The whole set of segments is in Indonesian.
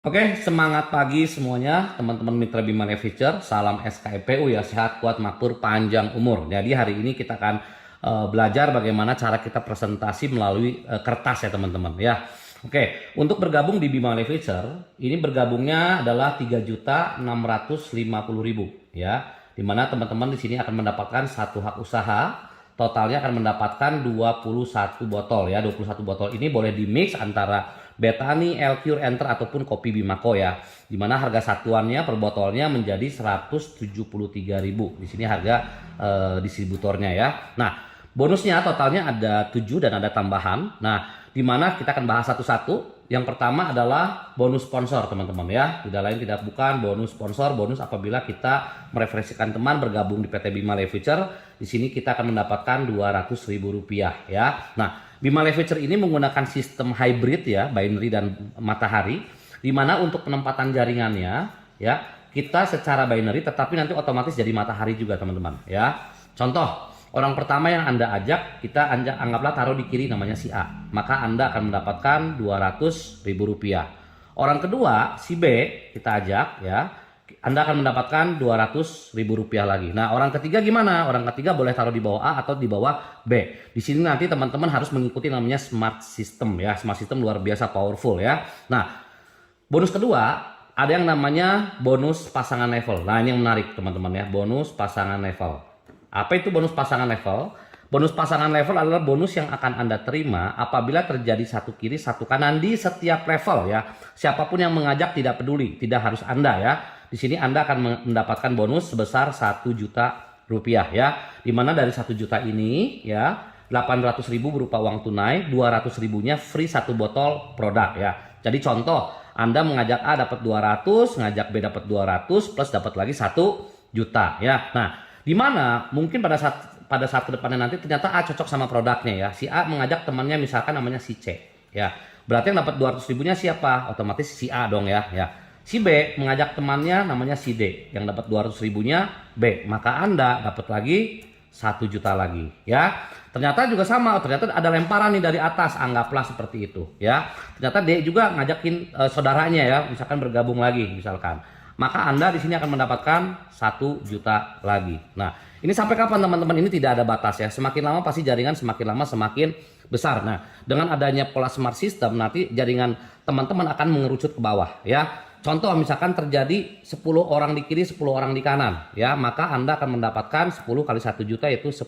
Oke, semangat pagi semuanya, teman-teman Mitra Bima Future. Salam SKPU ya, sehat, kuat, makmur, panjang umur. Jadi hari ini kita akan belajar bagaimana cara kita presentasi melalui kertas ya teman-teman ya. Oke, untuk bergabung di Bima Future, ini bergabungnya adalah 3.650.000 ya. Dimana teman-teman di sini akan mendapatkan satu hak usaha. Totalnya akan mendapatkan 21 botol ya. 21 botol ini boleh di mix antara Betani, Elcure, Enter ataupun kopi Bimako ya. Dimana harga satuannya per botolnya menjadi 173.000. Di sini harga distributornya ya. Nah, bonusnya totalnya ada 7 dan ada tambahan. Nah, dimana kita akan bahas satu-satu. Yang pertama adalah bonus sponsor teman-teman ya. Tidak lain tidak bukan bonus sponsor, bonus apabila kita mereferensikan teman bergabung di PT Bima Future. Di sini kita akan mendapatkan Rp200.000 ya. Nah, Bima Future ini menggunakan sistem hybrid ya, binary dan matahari, di mana untuk penempatan jaringannya ya, kita secara binary tetapi nanti otomatis jadi matahari juga teman-teman ya. Contoh, orang pertama yang Anda ajak, kita anggaplah taruh di kiri namanya si A, maka Anda akan mendapatkan Rp200.000. Orang kedua si B kita ajak ya, Anda akan mendapatkan Rp200.000 lagi. Nah, orang ketiga gimana? Orang ketiga boleh taruh di bawah A atau di bawah B. Di sini nanti teman-teman harus mengikuti namanya smart system ya. Smart system luar biasa powerful ya. Nah, bonus kedua ada yang namanya bonus pasangan level. Nah, ini yang menarik teman-teman ya, bonus pasangan level. Apa itu bonus pasangan level? Bonus pasangan level adalah bonus yang akan Anda terima apabila terjadi satu kiri satu kanan di setiap level ya. Siapapun yang mengajak tidak peduli, tidak harus Anda ya. Di sini Anda akan mendapatkan bonus sebesar Rp1.000.000 ya. Dimana dari 1 juta ini ya, 800.000 berupa uang tunai, 200.000-nya free satu botol produk ya. Jadi contoh, Anda mengajak A dapat 200, ngajak B dapat 200 plus dapat lagi 1 juta ya. Nah, dimana mungkin pada saat kedepannya nanti ternyata A cocok sama produknya ya. Si A mengajak temannya misalkan namanya si C ya. Berarti yang dapat 200.000-nya siapa? Otomatis si A dong ya. Si B mengajak temannya namanya si D, yang dapat 200.000-nya B, maka Anda dapat lagi 1 juta lagi ya. Ternyata juga sama, ternyata ada lemparan nih dari atas, anggaplah seperti itu ya. Ternyata D juga ngajakin saudaranya ya, misalkan bergabung lagi misalkan. Maka Anda di sini akan mendapatkan 1 juta lagi. Nah, ini sampai kapan teman-teman? Ini tidak ada batas ya. Semakin lama pasti jaringan semakin lama semakin besar. Nah, dengan adanya pola smart system nanti jaringan teman-teman akan mengerucut ke bawah ya. Contoh misalkan terjadi 10 orang di kiri, 10 orang di kanan ya, maka Anda akan mendapatkan 10 kali 1 juta yaitu 10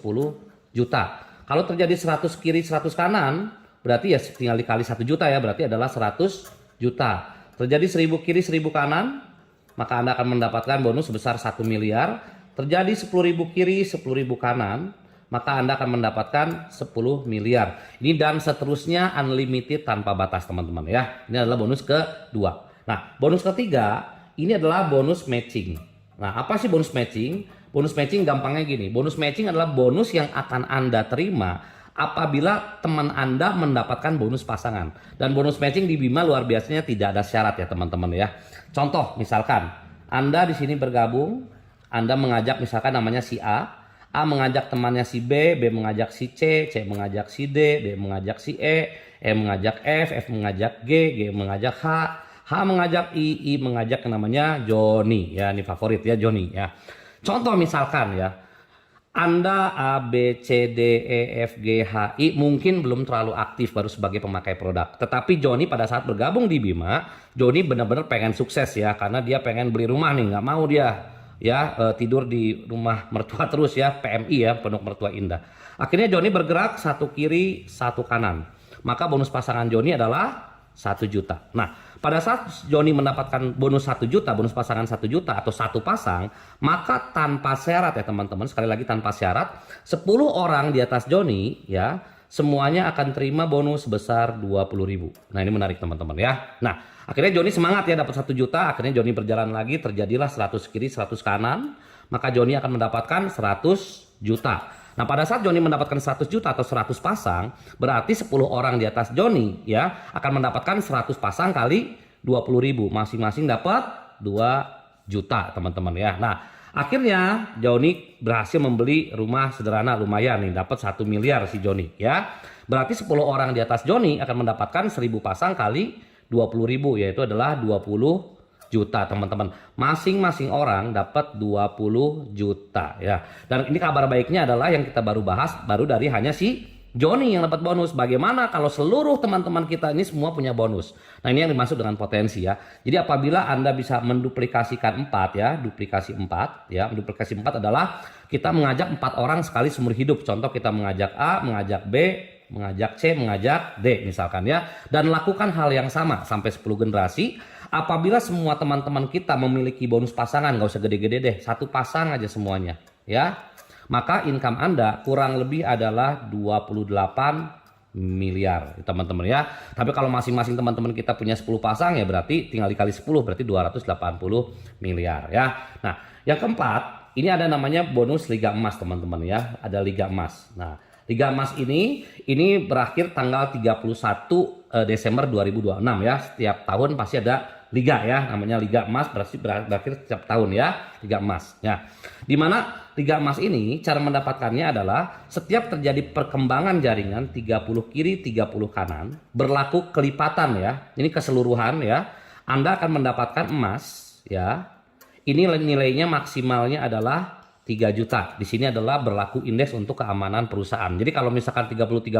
juta. Kalau terjadi 100 kiri, 100 kanan, berarti ya tinggal dikali 1 juta ya, berarti adalah 100 juta. Terjadi 1000 kiri, 1000 kanan, maka Anda akan mendapatkan bonus sebesar 1 miliar. Terjadi 10.000 kiri, 10.000 kanan, maka Anda akan mendapatkan 10 miliar. Ini dan seterusnya unlimited tanpa batas teman-teman ya. Ini adalah bonus kedua. Nah, bonus ketiga ini adalah bonus matching. Nah, apa sih bonus matching? Bonus matching gampangnya gini. Bonus matching adalah bonus yang akan Anda terima apabila teman Anda mendapatkan bonus pasangan. Dan bonus matching di Bima luar biasanya tidak ada syarat ya teman-teman ya. Contoh misalkan Anda di sini bergabung, Anda mengajak misalkan namanya si A mengajak temannya si B, B mengajak si C, C mengajak si D, D mengajak si E mengajak F, F mengajak G, G mengajak H mengajak I mengajak yang namanya Joni ya, ini favorit ya Joni ya. Contoh misalkan ya, Anda A, B, C, D, E, F, G, H, I mungkin belum terlalu aktif baru sebagai pemakai produk. Tetapi Joni pada saat bergabung di Bima, Joni benar-benar pengen sukses ya, karena dia pengen beli rumah nih, nggak mau dia ya tidur di rumah mertua terus ya, PMI ya, Pondok Mertua Indah. Akhirnya Joni bergerak satu kiri, satu kanan. Maka bonus pasangan Joni adalah 1 juta. Nah, pada saat Joni mendapatkan bonus 1 juta, bonus pasangan 1 juta atau satu pasang, maka tanpa syarat ya teman-teman, sekali lagi tanpa syarat, 10 orang di atas Joni ya, semuanya akan terima bonus sebesar 20.000. Nah, ini menarik teman-teman ya. Nah, akhirnya Joni semangat ya dapat 1 juta, akhirnya Joni berjalan lagi, terjadilah 100 kiri, 100 kanan, maka Joni akan mendapatkan 100 juta. Nah, pada saat Joni mendapatkan 100 juta atau 100 pasang, berarti 10 orang di atas Joni ya akan mendapatkan 100 pasang kali 20.000. Masing-masing dapat 2 juta, teman-teman ya. Nah, akhirnya Joni berhasil membeli rumah sederhana lumayan nih, dapat 1 miliar si Joni ya. Berarti 10 orang di atas Joni akan mendapatkan 1000 pasang kali 20.000, yaitu adalah 20 juta teman-teman. Masing-masing orang dapat 20 juta ya. Dan ini kabar baiknya adalah yang kita baru bahas baru dari hanya si Joni yang dapat bonus. Bagaimana kalau seluruh teman-teman kita ini semua punya bonus? Nah, ini yang dimaksud dengan potensi ya. Jadi apabila Anda bisa menduplikasikan 4 ya, duplikasi 4 ya. Duplikasi 4 adalah kita mengajak 4 orang sekali seumur hidup. Contoh kita mengajak A, mengajak B, mengajak C, mengajak D misalkan ya. Dan lakukan hal yang sama sampai 10 generasi. Apabila semua teman-teman kita memiliki bonus pasangan, nggak usah gede-gede deh, satu pasang aja semuanya ya. Maka income Anda kurang lebih adalah 28 miliar teman-teman ya. Tapi kalau masing-masing teman-teman kita punya 10 pasang ya berarti tinggal dikali 10 berarti 280 miliar ya. Nah, yang keempat, ini ada namanya bonus Liga Emas teman-teman ya. Ada Liga Emas. Nah, Liga Emas ini berakhir tanggal 31 Desember 2026 ya. Setiap tahun pasti ada liga ya, namanya Liga Emas, berarti berakhir setiap tahun ya, Liga Emas. Ya. Di mana Liga Emas ini cara mendapatkannya adalah setiap terjadi perkembangan jaringan 30 kiri 30 kanan, berlaku kelipatan ya. Ini keseluruhan ya. Anda akan mendapatkan emas ya. Ini nilainya maksimalnya adalah 3 juta. Di sini adalah berlaku indeks untuk keamanan perusahaan. Jadi kalau misalkan 30-30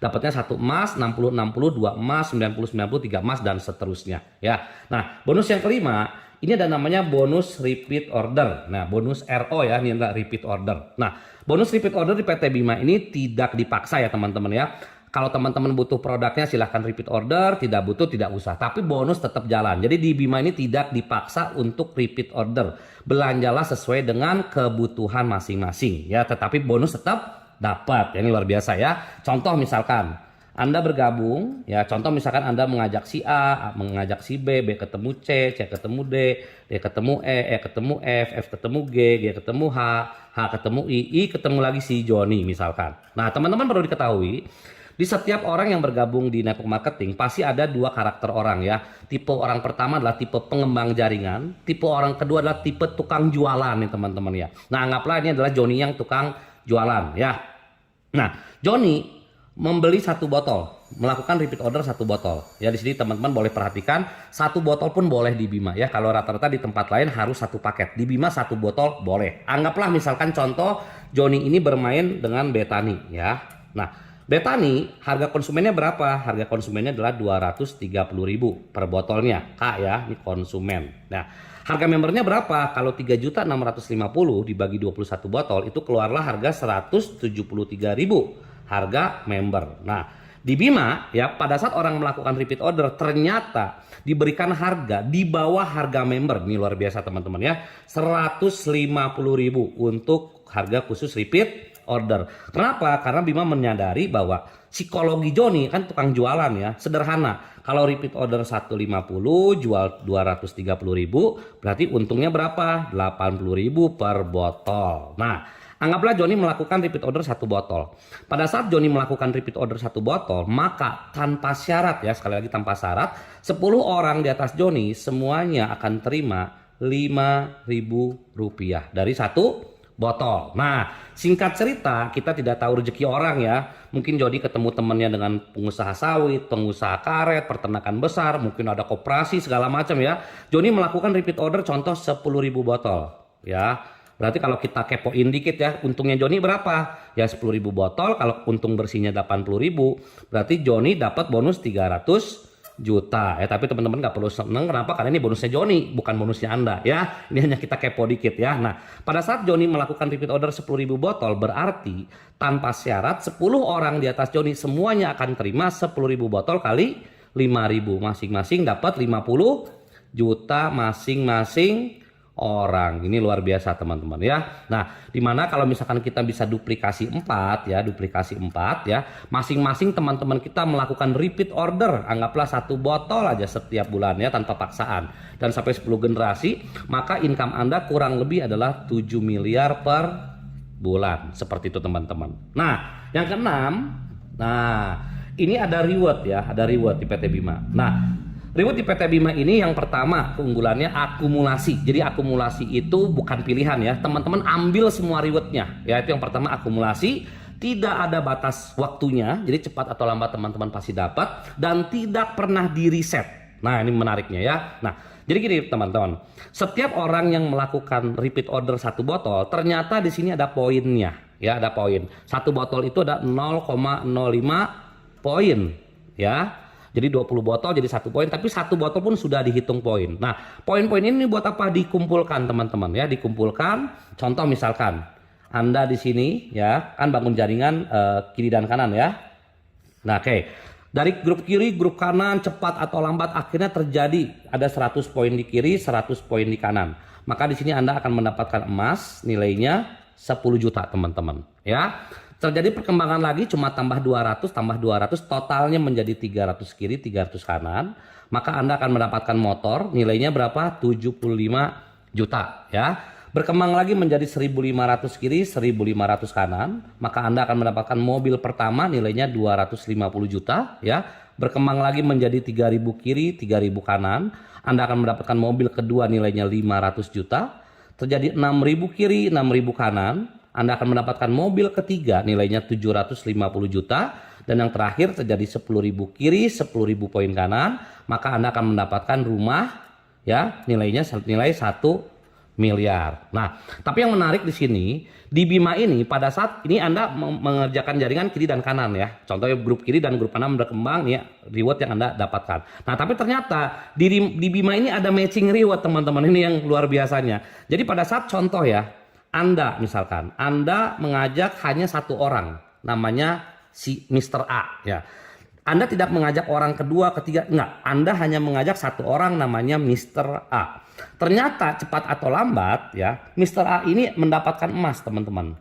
dapatnya 1 emas, 60-60 2 emas, 90-90 3 emas dan seterusnya ya. Nah, bonus yang kelima ini ada namanya bonus repeat order. Nah, bonus RO ya, ini adalah repeat order. Nah, bonus repeat order di PT Bima ini tidak dipaksa ya teman-teman ya. Kalau teman-teman butuh produknya silahkan repeat order, tidak butuh tidak usah. Tapi bonus tetap jalan. Jadi di Bima ini tidak dipaksa untuk repeat order. Belanjalah sesuai dengan kebutuhan masing-masing ya. Tetapi bonus tetap dapat. Ini luar biasa ya. Contoh misalkan Anda bergabung ya. Contoh misalkan Anda mengajak si A, mengajak si B, B ketemu C, C ketemu D, D ketemu E ketemu F, F ketemu G, G ketemu H, H ketemu I ketemu lagi si Joni misalkan. Nah, teman-teman perlu diketahui di setiap orang yang bergabung di network marketing pasti ada 2 karakter orang ya. Tipe orang pertama adalah tipe pengembang jaringan, tipe orang kedua adalah tipe tukang jualan nih teman-teman ya. Nah, anggaplah ini adalah Joni yang tukang jualan ya. Nah, Joni membeli 1 botol, melakukan repeat order 1 botol. Ya, di sini teman-teman boleh perhatikan 1 botol pun boleh di Bima ya. Kalau rata-rata di tempat lain harus 1 paket. Di Bima 1 botol boleh. Anggaplah misalkan contoh Joni ini bermain dengan Betani ya. Nah, Betani harga konsumennya berapa? Harga konsumennya adalah 230.000 per botolnya. Kak ya, ini konsumen. Nah, harga membernya berapa? Kalau 3.650.000 dibagi 21 botol itu keluarlah harga 173.000 harga member. Nah, di Bima ya pada saat orang melakukan repeat order ternyata diberikan harga di bawah harga member. Ini luar biasa teman-teman ya. 150.000 untuk harga khusus repeat order. Kenapa? Karena Bima menyadari bahwa psikologi Joni kan tukang jualan ya, sederhana. Kalau repeat order 150 jual 230.000 berarti untungnya berapa? 80.000 per botol. Nah, anggaplah Joni melakukan repeat order 1 botol. Pada saat Joni melakukan repeat order 1 botol, maka tanpa syarat ya, sekali lagi tanpa syarat, 10 orang di atas Joni semuanya akan terima Rp5.000 dari 1 botol. Nah, singkat cerita kita tidak tahu rezeki orang ya. Mungkin Joni ketemu temannya dengan pengusaha sawit, pengusaha karet, peternakan besar, mungkin ada koperasi segala macam ya. Joni melakukan repeat order contoh 10.000 botol ya. Berarti kalau kita kepoin dikit ya, untungnya Joni berapa? Ya 10.000 botol, kalau untung bersihnya 80.000, berarti Joni dapat bonus 300 juta ya. Tapi teman-teman nggak perlu seneng, kenapa? Karena ini bonusnya Joni, bukan bonusnya Anda ya. Ini hanya kita kepo dikit ya. Nah, pada saat Joni melakukan repeat order 10.000 botol, berarti tanpa syarat 10 orang di atas Joni semuanya akan terima 10.000 botol kali 5.000, masing-masing dapat 50 juta masing-masing orang. Ini luar biasa teman-teman ya. Nah, dimana kalau misalkan kita bisa duplikasi 4 ya, duplikasi 4 ya, masing-masing teman-teman kita melakukan repeat order, anggaplah 1 botol aja setiap bulannya tanpa paksaan, dan sampai 10 generasi, maka income Anda kurang lebih adalah 7 miliar per bulan. Seperti itu teman-teman. Nah, yang keenam, nah ini ada reward ya, ada reward di PT Bima. Nah, reward di PT Bima ini yang pertama keunggulannya akumulasi. Jadi akumulasi itu bukan pilihan ya. Teman-teman ambil semua rewardnya. Ya, itu yang pertama akumulasi. tidak ada batas waktunya, jadi cepat atau lambat teman-teman pasti dapat, dan tidak pernah di reset. Nah, ini menariknya ya. Nah, jadi gini teman-teman, setiap orang yang melakukan repeat order satu botol, ternyata di sini ada poinnya, ya ada poin. Satu botol itu ada 0,05 poin, ya. Jadi 20 botol jadi 1 poin, tapi satu botol pun sudah dihitung poin. Nah, poin-poin ini buat apa? Dikumpulkan teman-teman ya, dikumpulkan. Contoh misalkan Anda di sini ya, kan bangun jaringan kiri dan kanan ya. Nah, oke. Dari grup kiri, grup kanan, cepat atau lambat akhirnya terjadi ada 100 poin di kiri, 100 poin di kanan. Maka di sini Anda akan mendapatkan emas nilainya 10 juta teman-teman ya. Terjadi perkembangan lagi cuma tambah 200 totalnya menjadi 300 kiri 300 kanan, maka Anda akan mendapatkan motor nilainya berapa? 75 juta ya. Berkembang lagi menjadi 1500 kiri 1500 kanan, maka Anda akan mendapatkan mobil pertama nilainya 250 juta ya. Berkembang lagi menjadi 3000 kiri 3000 kanan, Anda akan mendapatkan mobil kedua nilainya 500 juta. Terjadi 6000 kiri 6000 kanan, Anda akan mendapatkan mobil ketiga nilainya 750 juta. Dan yang terakhir terjadi 10.000 kiri 10.000 poin kanan, maka Anda akan mendapatkan rumah ya nilainya nilai 1 miliar. Nah, tapi yang menarik di sini di Bima ini pada saat ini Anda mengerjakan jaringan kiri dan kanan ya. Contohnya grup kiri dan grup kanan berkembang ya, reward yang Anda dapatkan. Nah, tapi ternyata di Bima ini ada matching reward teman-teman, ini yang luar biasanya. Jadi pada saat contoh ya, Anda misalkan Anda mengajak hanya satu orang namanya si Mr. A ya. Anda tidak mengajak orang kedua, ketiga, enggak. Anda hanya mengajak satu orang namanya Mr. A. Ternyata cepat atau lambat ya, Mr. A ini mendapatkan emas teman-teman.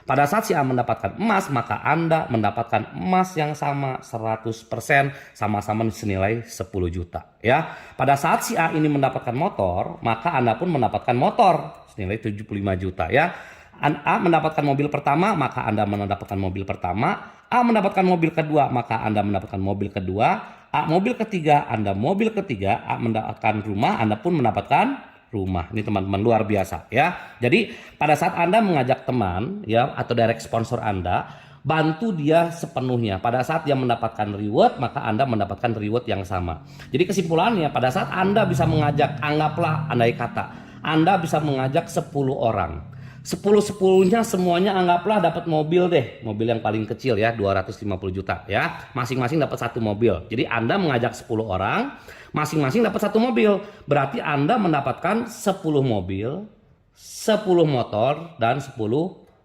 Pada saat si A mendapatkan emas, maka Anda mendapatkan emas yang sama 100%, sama-sama senilai 10 juta ya. Pada saat si A ini mendapatkan motor, maka Anda pun mendapatkan motor senilai 75 juta ya. A mendapatkan mobil pertama, maka Anda mendapatkan mobil pertama. A mendapatkan mobil kedua, maka Anda mendapatkan mobil kedua. A mobil ketiga, Anda mobil ketiga. A mendapatkan rumah, Anda pun mendapatkan rumah. Ini teman-teman luar biasa ya. Jadi pada saat Anda mengajak teman ya atau direct sponsor Anda, bantu dia sepenuhnya. Pada saat dia mendapatkan reward, maka Anda mendapatkan reward yang sama. Jadi kesimpulannya, pada saat Anda bisa mengajak, anggaplah andai kata Anda bisa mengajak 10 orang. 10-10-nya semuanya anggaplah dapat mobil deh. Mobil yang paling kecil ya 250 juta ya. Masing-masing dapat satu mobil. Jadi Anda mengajak 10 orang, masing-masing dapat satu mobil. Berarti Anda mendapatkan 10 mobil, 10 motor, dan 10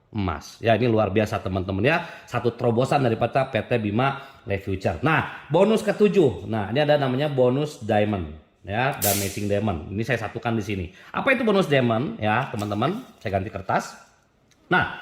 emas. Ya ini luar biasa teman-teman ya. Satu terobosan daripada PT Bima Life Future. Nah bonus ketujuh. Nah ini ada namanya bonus diamond. Ya, dan matching diamond. Ini saya satukan di sini. Apa itu bonus diamond? Ya, teman-teman, saya ganti kertas. Nah,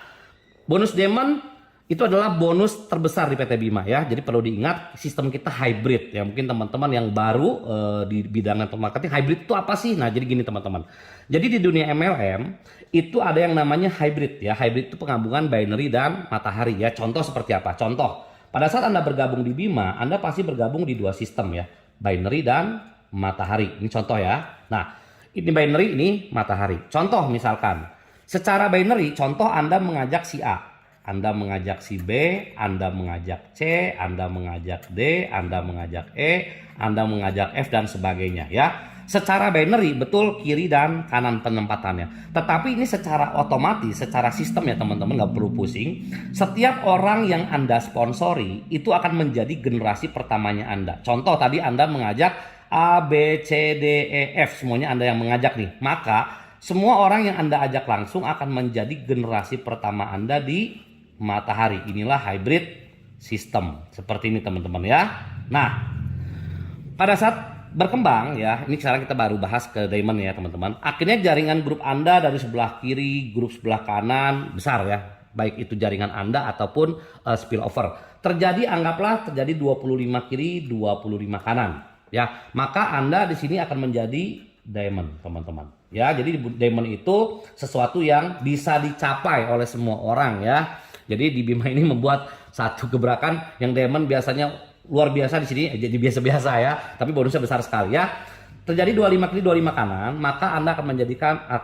bonus diamond itu adalah bonus terbesar di PT Bima ya. Jadi perlu diingat sistem kita hybrid ya. Mungkin teman-teman yang baru di bidang network marketing, hybrid itu apa sih? Nah, jadi gini teman-teman. Jadi di dunia MLM itu ada yang namanya hybrid ya. Hybrid itu penggabungan binary dan matahari ya. Contoh seperti apa? Contoh, pada saat Anda bergabung di Bima, Anda pasti bergabung di dua sistem ya. Binary dan matahari. Ini contoh ya. Nah, ini binary, ini matahari. Contoh misalkan, secara binary, contoh Anda mengajak si A, Anda mengajak si B, Anda mengajak C, Anda mengajak D, Anda mengajak E, Anda mengajak F, dan sebagainya ya. Secara binary, betul kiri dan kanan penempatannya. Tetapi ini secara otomatis, secara sistem ya teman-teman, nggak perlu pusing. Setiap orang yang Anda sponsori, itu akan menjadi generasi pertamanya Anda. Contoh tadi Anda mengajak A, B, C, D, E, F, semuanya Anda yang mengajak nih. Maka semua orang yang Anda ajak langsung akan menjadi generasi pertama Anda di matahari. Inilah hybrid system. Seperti ini teman-teman ya. Nah, pada saat berkembang ya, ini sekarang kita baru bahas ke diamond ya teman-teman. Akhirnya jaringan grup Anda dari sebelah kiri, grup sebelah kanan besar ya. Baik itu jaringan Anda ataupun spillover. Anggaplah terjadi 25 kiri, 25 kanan. Ya, maka Anda di sini akan menjadi diamond, teman-teman. Ya, jadi diamond itu sesuatu yang bisa dicapai oleh semua orang ya. Jadi di Bima ini membuat satu gebrakan yang diamond biasanya luar biasa di sini jadi biasa-biasa ya, tapi bonusnya besar sekali ya. Terjadi 25 kiri 25 kanan, maka Anda akan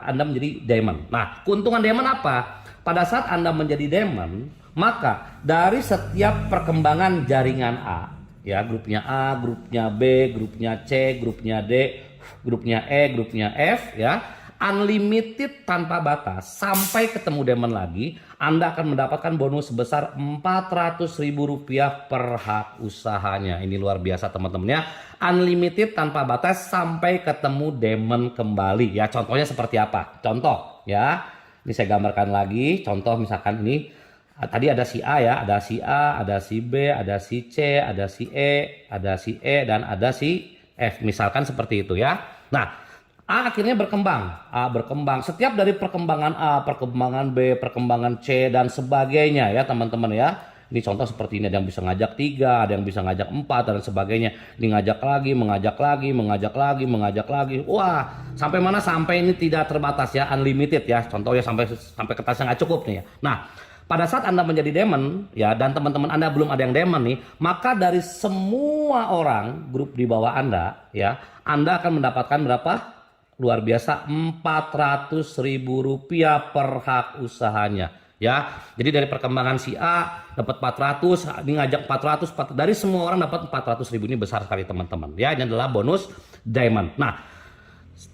Anda menjadi diamond. Nah, keuntungan diamond apa? Pada saat Anda menjadi diamond, Maka dari setiap perkembangan jaringan A, ya grupnya A, grupnya B, grupnya C, grupnya D, grupnya E, grupnya F, ya unlimited tanpa batas sampai ketemu diamond lagi, Anda akan mendapatkan bonus sebesar Rp400.000 per hak usahanya. Ini luar biasa teman-teman ya. Unlimited tanpa batas sampai ketemu diamond kembali ya. Contohnya seperti apa? Contoh ya. Ini saya gambarkan lagi. Contoh misalkan ini tadi ada si A ya, ada si A, ada si B, ada si C, ada si E, dan ada si F. Misalkan seperti itu ya. Nah, A akhirnya berkembang. A berkembang. Setiap dari perkembangan A, perkembangan B, perkembangan C, dan sebagainya ya teman-teman ya. Ini contoh seperti ini, ada yang bisa ngajak 3, ada yang bisa ngajak 4, dan sebagainya. Ini ngajak lagi, mengajak lagi, mengajak lagi, mengajak lagi. Wah, sampai mana? Sampai ini tidak terbatas ya, unlimited ya. Contohnya sampai kertasnya nggak cukup nih ya. Nah, pada saat Anda menjadi diamond ya, dan teman-teman Anda belum ada yang diamond nih, maka dari semua orang grup di bawah Anda ya, Anda akan mendapatkan berapa? Luar biasa, Rp400.000 per hak usahanya ya. Jadi dari perkembangan si A dapat 400, ini ngajak 400, dari semua orang dapat 400.000. Ini besar sekali teman-teman ya. Ini adalah bonus diamond. Nah,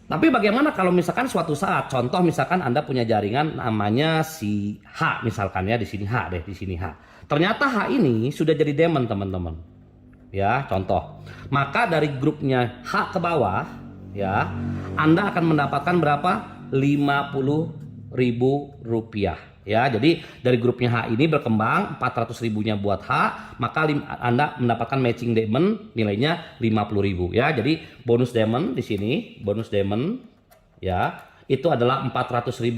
tapi bagaimana kalau misalkan suatu saat, contoh misalkan Anda punya jaringan namanya si H misalkan ya, di sini H deh, di sini H. Ternyata H ini sudah jadi diamond teman-teman. Ya, contoh. Maka dari grupnya H ke bawah ya, Anda akan mendapatkan berapa? Rp50.000 ya. Jadi dari grupnya H ini berkembang 400.000-nya buat H, maka Anda mendapatkan matching diamond nilainya 50.000 ya. Jadi bonus diamond di sini, bonus diamond ya, itu adalah Rp400.000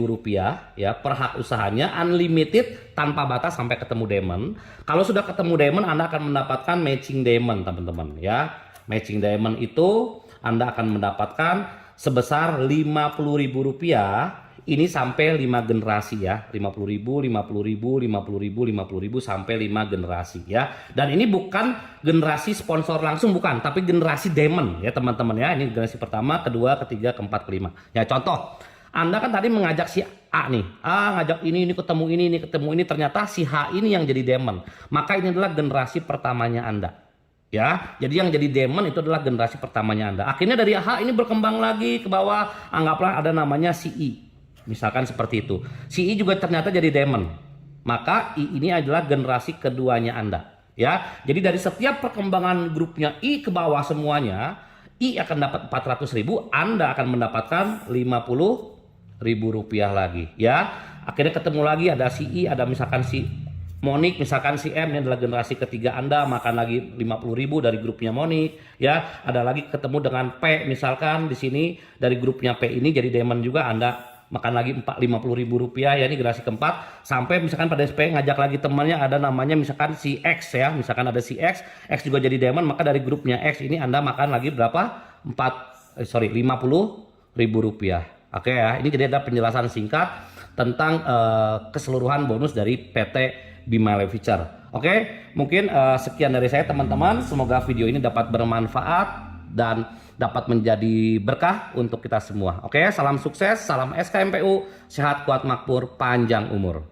ya per hak usahanya, unlimited tanpa batas sampai ketemu diamond. Kalau sudah ketemu diamond, Anda akan mendapatkan matching diamond teman-teman ya. Matching diamond itu Anda akan mendapatkan sebesar Rp50.000. Ini sampai 5 generasi ya. 50.000, 50.000, 50.000, 50.000 sampai 5 generasi ya. Dan ini bukan generasi sponsor langsung, bukan, tapi generasi diamond ya teman-teman ya. Ini generasi pertama, kedua, ketiga, keempat, kelima. Ya contoh, Anda kan tadi mengajak si A nih. A ngajak ini ketemu ini ketemu ini, ternyata si H ini yang jadi diamond. Maka ini adalah generasi pertamanya Anda. Ya, jadi yang jadi diamond itu adalah generasi pertamanya Anda. Akhirnya dari H ini berkembang lagi ke bawah, anggaplah ada namanya si I. Misalkan seperti itu. Si I juga ternyata jadi diamond. Maka I ini adalah generasi keduanya Anda. Ya, jadi dari setiap perkembangan grupnya I ke bawah semuanya, I akan dapat 400.000, Anda akan mendapatkan Rp50.000 lagi. Ya, akhirnya ketemu lagi ada si I, ada misalkan si Monik, misalkan si M, ini adalah generasi ketiga Anda, makan lagi 50.000 dari grupnya Monik ya. Ada lagi ketemu dengan P, misalkan di sini dari grupnya P ini jadi diamond juga, Anda makan lagi Rp50.000 ya. Ini generasi keempat. Sampai misalkan pada SP ngajak lagi temannya, ada namanya misalkan si X ya, misalkan ada si X juga jadi diamond, maka dari grupnya X ini Anda makan lagi berapa? Rp50.000. Oke ya, ini jadi ada penjelasan singkat tentang keseluruhan bonus dari PT Be My Life Future. Oke, mungkin sekian dari saya teman-teman. Semoga video ini dapat bermanfaat dan dapat menjadi berkah untuk kita semua. Oke, salam sukses, salam SKMPU, sehat, kuat, makmur, panjang umur.